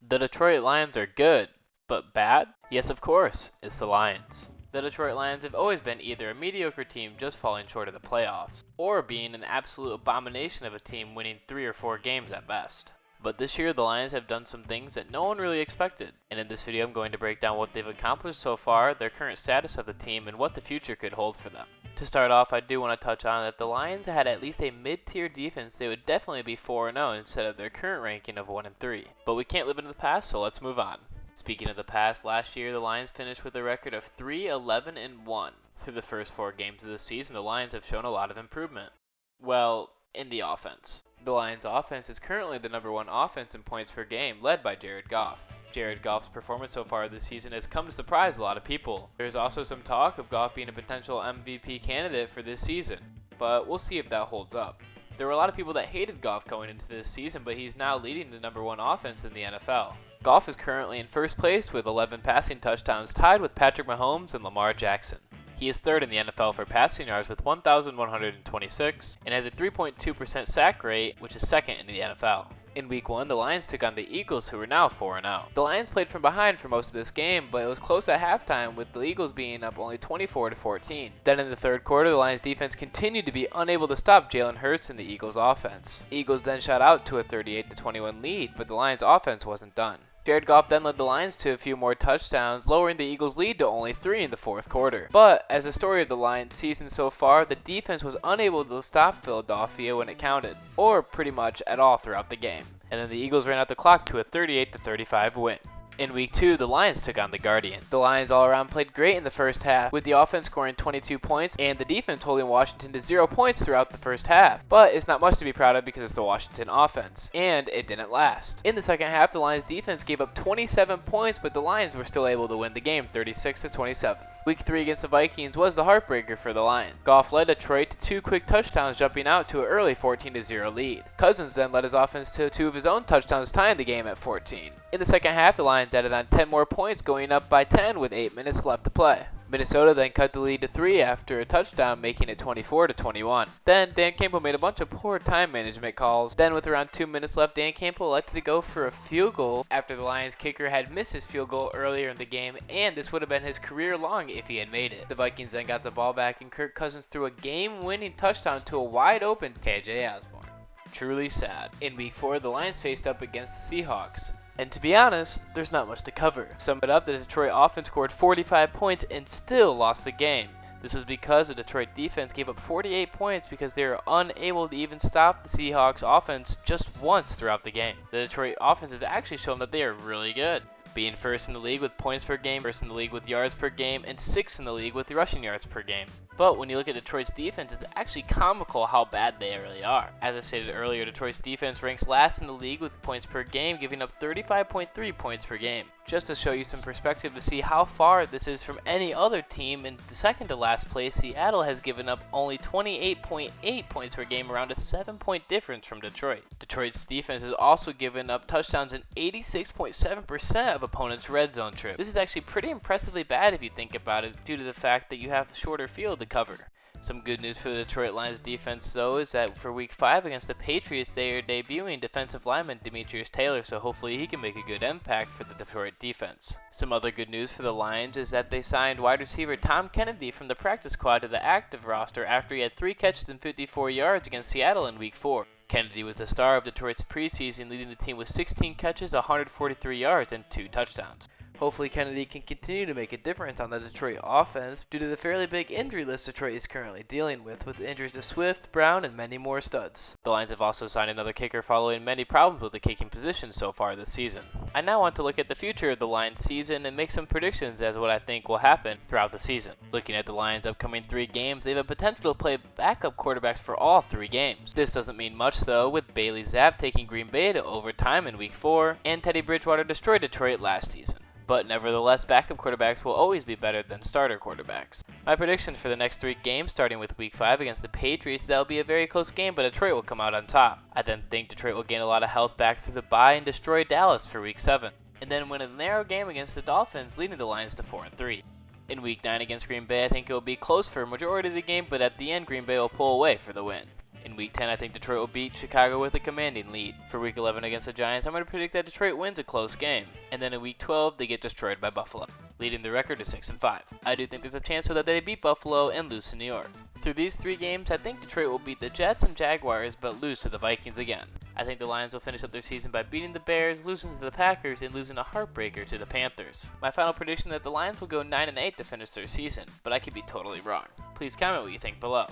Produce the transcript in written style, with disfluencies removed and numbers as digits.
The Detroit Lions are good, but bad? Yes, of course, it's the Lions. The Detroit Lions have always been either a mediocre team just falling short of the playoffs, or being an absolute abomination of a team winning 3 or 4 games at best. But this year the Lions have done some things that no one really expected, and in this video I'm going to break down what they've accomplished so far, their current status of the team, and what the future could hold for them. To start off, I do want to touch on that the Lions had at least a mid-tier defense, they would definitely be 4-0 instead of their current ranking of 1-3. But we can't live in the past, so let's move on. Speaking of the past, last year the Lions finished with a record of 3-11-1. Through the first 4 games of the season, the Lions have shown a lot of improvement. Well, in the offense. The Lions' offense is currently the #1 offense in points per game, led by Jared Goff. Jared Goff's performance so far this season has come to surprise a lot of people. There's also some talk of Goff being a potential MVP candidate for this season, but we'll see if that holds up. There were a lot of people that hated Goff going into this season, but he's now leading the #1 offense in the NFL. Goff is currently in first place with 11 passing touchdowns, tied with Patrick Mahomes and Lamar Jackson. He is third in the NFL for passing yards with 1,126 and has a 3.2% sack rate, which is second in the NFL. In Week 1, the Lions took on the Eagles, who are now 4-0. The Lions played from behind for most of this game, but it was close at halftime, with the Eagles being up only 24-14. Then in the third quarter, the Lions defense continued to be unable to stop Jalen Hurts and the Eagles offense. The Eagles then shot out to a 38-21 lead, but the Lions offense wasn't done. Jared Goff then led the Lions to a few more touchdowns, lowering the Eagles' lead to only 3 in the fourth quarter. But, as the story of the Lions season so far, the defense was unable to stop Philadelphia when it counted, or pretty much at all throughout the game. And then the Eagles ran out the clock to a 38-35 win. In Week 2, the Lions took on the Guardians. The Lions all around played great in the first half, with the offense scoring 22 points and the defense holding Washington to 0 points throughout the first half. But it's not much to be proud of because it's the Washington offense, and it didn't last. In the second half, the Lions defense gave up 27 points, but the Lions were still able to win the game 36-27. Week 3 against the Vikings was the heartbreaker for the Lions. Goff led Detroit to 2 quick touchdowns, jumping out to an early 14-0 lead. Cousins then led his offense to 2 of his own touchdowns, tying the game at 14. In the second half, the Lions added on 10 more points, going up by 10 with 8 minutes left to play. Minnesota then cut the lead to 3 after a touchdown, making it 24-21. Then Dan Campbell made a bunch of poor time management calls. Then with around 2 minutes left, Dan Campbell elected to go for a field goal after the Lions kicker had missed his field goal earlier in the game, and this would have been his career long if he had made it. The Vikings then got the ball back, and Kirk Cousins threw a game-winning touchdown to a wide-open KJ Osborne. Truly sad. In Week 4, the Lions faced up against the Seahawks. And to be honest, there's not much to cover. Sum it up, the Detroit offense scored 45 points and still lost the game. This was because the Detroit defense gave up 48 points because they were unable to even stop the Seahawks offense just once throughout the game. The Detroit offense has actually shown that they are really good, being first in the league with points per game, first in the league with yards per game, and 6th in the league with rushing yards per game. But when you look at Detroit's defense, it's actually comical how bad they really are. As I stated earlier, Detroit's defense ranks last in the league with points per game, giving up 35.3 points per game. Just to show you some perspective to see how far this is from any other team, in the second to last place, Seattle has given up only 28.8 points per game, around a 7-point difference from Detroit. Detroit's defense has also given up touchdowns in 86.7% of opponents' red zone trips. This is actually pretty impressively bad if you think about it, due to the fact that you have a shorter field to cover. Some good news for the Detroit Lions defense though is that for Week 5 against the Patriots, they are debuting defensive lineman Demetrius Taylor, so hopefully he can make a good impact for the Detroit defense. Some other good news for the Lions is that they signed wide receiver Tom Kennedy from the practice squad to the active roster after he had 3 catches and 54 yards against Seattle in Week 4. Kennedy was the star of Detroit's preseason, leading the team with 16 catches, 143 yards, and 2 touchdowns. Hopefully Kennedy can continue to make a difference on the Detroit offense due to the fairly big injury list Detroit is currently dealing with injuries to Swift, Brown, and many more studs. The Lions have also signed another kicker following many problems with the kicking position so far this season. I now want to look at the future of the Lions season and make some predictions as what I think will happen throughout the season. Looking at the Lions' upcoming 3 games, they have a potential to play backup quarterbacks for all 3 games. This doesn't mean much though, with Bailey Zappe taking Green Bay to overtime in Week 4, and Teddy Bridgewater destroyed Detroit last season. But nevertheless, backup quarterbacks will always be better than starter quarterbacks. My prediction for the next 3 games, starting with Week 5 against the Patriots, that will be a very close game, but Detroit will come out on top. I then think Detroit will gain a lot of health back through the bye and destroy Dallas for Week 7, and then win a narrow game against the Dolphins, leading the Lions to 4-3. In Week 9 against Green Bay, I think it will be close for a majority of the game, but at the end, Green Bay will pull away for the win. In Week 10, I think Detroit will beat Chicago with a commanding lead. For Week 11 against the Giants, I'm going to predict that Detroit wins a close game. And then in Week 12, they get destroyed by Buffalo, leading the record to 6-5. I do think there's a chance so that they beat Buffalo and lose to New York. Through these 3 games, I think Detroit will beat the Jets and Jaguars, but lose to the Vikings again. I think the Lions will finish up their season by beating the Bears, losing to the Packers, and losing a heartbreaker to the Panthers. My final prediction is that the Lions will go 9-8 to finish their season, but I could be totally wrong. Please comment what you think below.